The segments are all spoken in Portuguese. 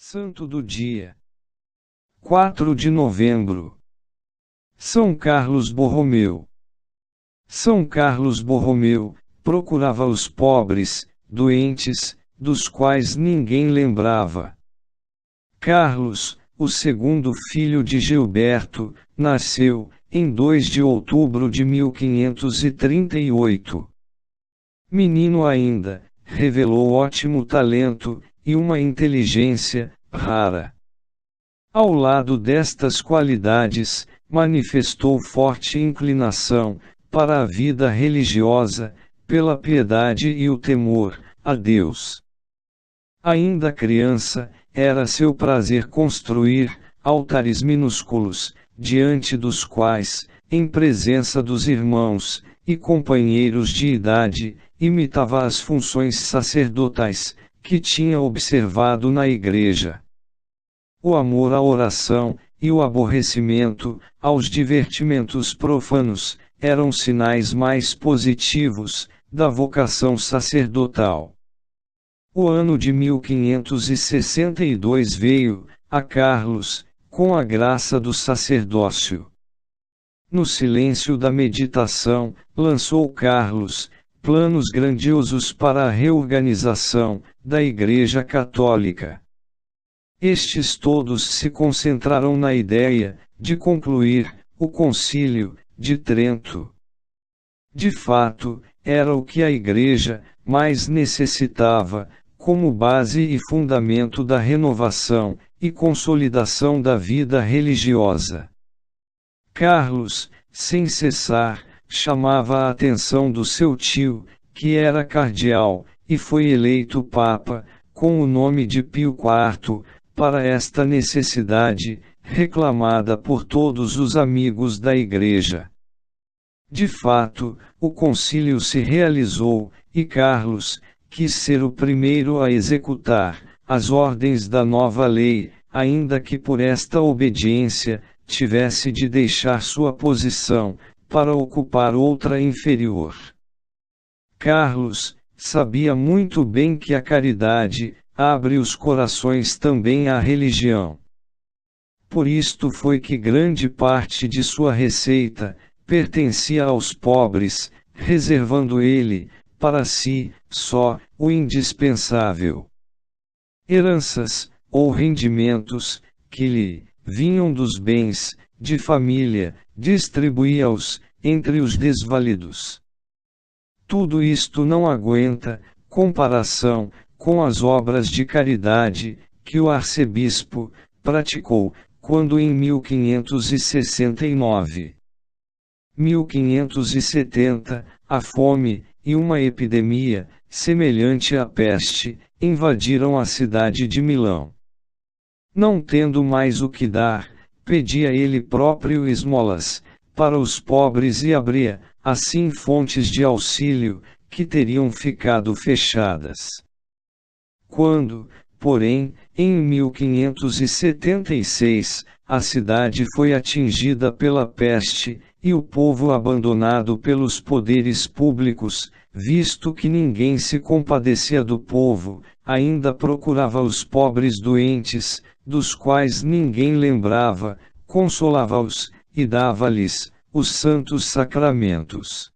Santo do dia. 4 de novembro. São Carlos Borromeu. São Carlos Borromeu procurava os pobres, doentes, dos quais ninguém lembrava. Carlos, o segundo filho de Gilberto, nasceu em 2 de outubro de 1538. Menino ainda, revelou ótimo talento e uma inteligência rara. Ao lado destas qualidades, manifestou forte inclinação para a vida religiosa, pela piedade e o temor a Deus. Ainda criança, era seu prazer construir altares minúsculos, diante dos quais, em presença dos irmãos e companheiros de idade, imitava as funções sacerdotais que tinha observado na igreja. O amor à oração e o aborrecimento aos divertimentos profanos eram sinais mais positivos da vocação sacerdotal. O ano de 1562 veio a Carlos, com a graça do sacerdócio. No silêncio da meditação, lançou Carlos planos grandiosos para a reorganização da Igreja Católica. Estes todos se concentraram na ideia de concluir o Concílio de Trento. De fato, era o que a Igreja mais necessitava, como base e fundamento da renovação e consolidação da vida religiosa. Carlos, sem cessar, chamava a atenção do seu tio, que era cardeal, e foi eleito Papa, com o nome de Pio IV, para esta necessidade, reclamada por todos os amigos da Igreja. De fato, o concílio se realizou, e Carlos quis ser o primeiro a executar as ordens da nova lei, ainda que por esta obediência tivesse de deixar sua posição para ocupar outra inferior. Carlos sabia muito bem que a caridade abre os corações também à religião. Por isto foi que grande parte de sua receita pertencia aos pobres, reservando ele, para si, só, o indispensável. Heranças, ou rendimentos, que lhe vinham dos bens de família, distribuía-os entre os desvalidos. Tudo isto não aguenta comparação com as obras de caridade que o arcebispo praticou, quando em 1569, 1570, a fome e uma epidemia, semelhante à peste, invadiram a cidade de Milão. Não tendo mais o que dar, pedia ele próprio esmolas para os pobres e abria, assim, fontes de auxílio que teriam ficado fechadas. Quando, porém, em 1576, a cidade foi atingida pela peste, e o povo abandonado pelos poderes públicos, visto que ninguém se compadecia do povo, ainda procurava os pobres doentes, dos quais ninguém lembrava, consolava-os, e dava-lhes os santos sacramentos.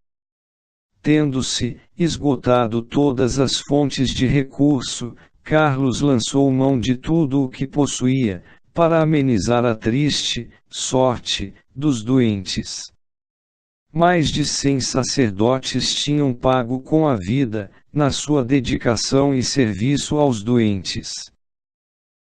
Tendo-se esgotado todas as fontes de recurso, Carlos lançou mão de tudo o que possuía, para amenizar a triste sorte dos doentes. Mais de 100 sacerdotes tinham pago com a vida, na sua dedicação e serviço aos doentes.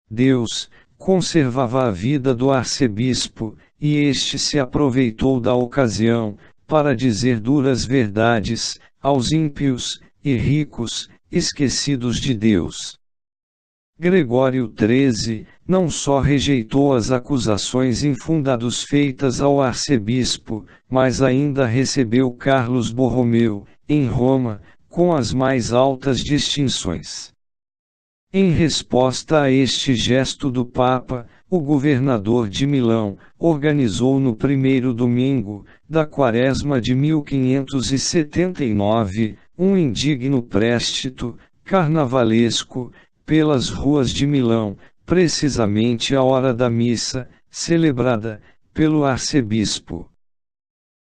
Deus conservava a vida do arcebispo, e este se aproveitou da ocasião, para dizer duras verdades aos ímpios e ricos, esquecidos de Deus. Gregório XIII não só rejeitou as acusações infundadas feitas ao arcebispo, mas ainda recebeu Carlos Borromeu, em Roma, com as mais altas distinções. Em resposta a este gesto do Papa, o governador de Milão organizou no primeiro domingo da Quaresma de 1579, um indigno préstito carnavalesco, pelas ruas de Milão, precisamente a hora da missa, celebrada pelo arcebispo.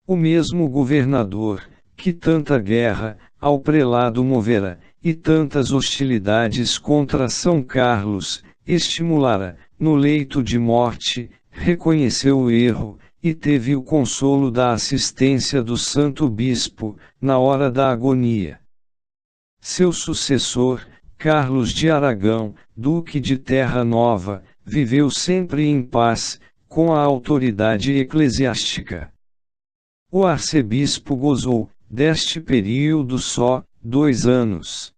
O mesmo governador, que tanta guerra ao prelado movera, e tantas hostilidades contra São Carlos estimulara, no leito de morte, reconheceu o erro, e teve o consolo da assistência do Santo Bispo, na hora da agonia. Seu sucessor, Carlos de Aragão, Duque de Terra Nova, viveu sempre em paz, com a autoridade eclesiástica. O arcebispo gozou, deste período só, 2 anos.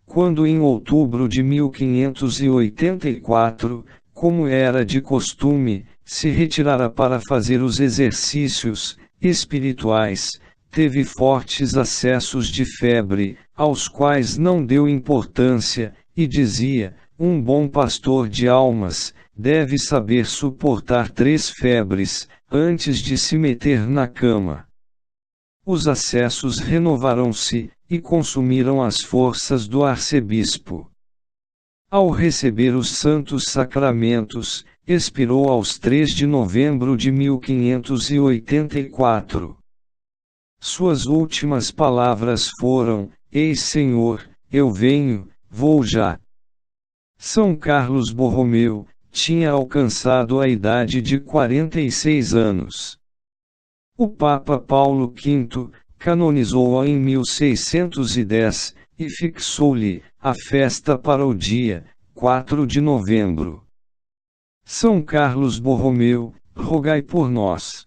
Quando em outubro de 1584, como era de costume, se retirara para fazer os exercícios espirituais, teve fortes acessos de febre, aos quais não deu importância, e dizia: um bom pastor de almas deve saber suportar 3 febres, antes de se meter na cama. Os acessos renovaram-se, e consumiram as forças do arcebispo. Ao receber os santos sacramentos, expirou aos 3 de novembro de 1584. Suas últimas palavras foram: Eis Senhor, eu venho, vou já. São Carlos Borromeu tinha alcançado a idade de 46 anos. O Papa Paulo V canonizou-o em 1610, e fixou-lhe a festa para o dia 4 de novembro. São Carlos Borromeu, rogai por nós.